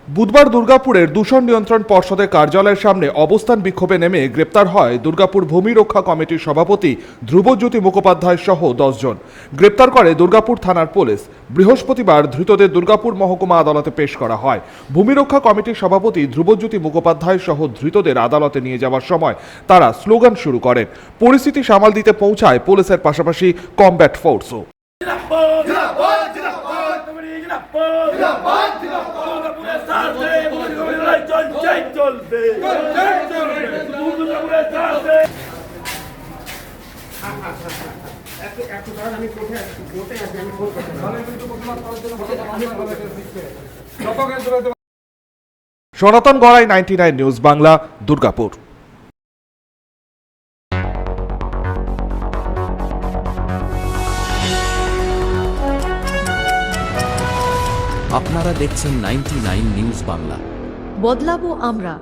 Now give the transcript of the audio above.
বুধবার দুর্গাপুরের দূষণ নিয়ন্ত্রণ পর্ষদের কার্যালয়ের সামনে অবস্থান বিক্ষোভে নেমে গ্রেপ্তার হয় দুর্গাপুর ভূমি রক্ষা কমিটির সভাপতি ধ্রুবজ্যোতি মুখোপাধ্যায় সহ 10 জন। গ্রেপ্তার করে দুর্গাপুর থানার পুলিশ। বৃহস্পতিবার ধৃতদের দুর্গাপুর মহকুমা আদালতে পেশ করা হয়। ভূমি রক্ষা কমিটির সভাপতি ধ্রুবজ্যোতি মুখোপাধ্যায় সহ ধৃতদের আদালতে নিয়ে যাওয়ার সময় তারা স্লোগান শুরু করেন। পরিস্থিতি সামাল দিতে পৌঁছায় পুলিশের পাশাপাশি কমব্যাট ফোর্সও। সনাতন গড়াই 99 নিউজ বাংলা, দুর্গাপুর। আপনারা দেখছেন 99 নিউজ বাংলা। বদলাবো আমরা।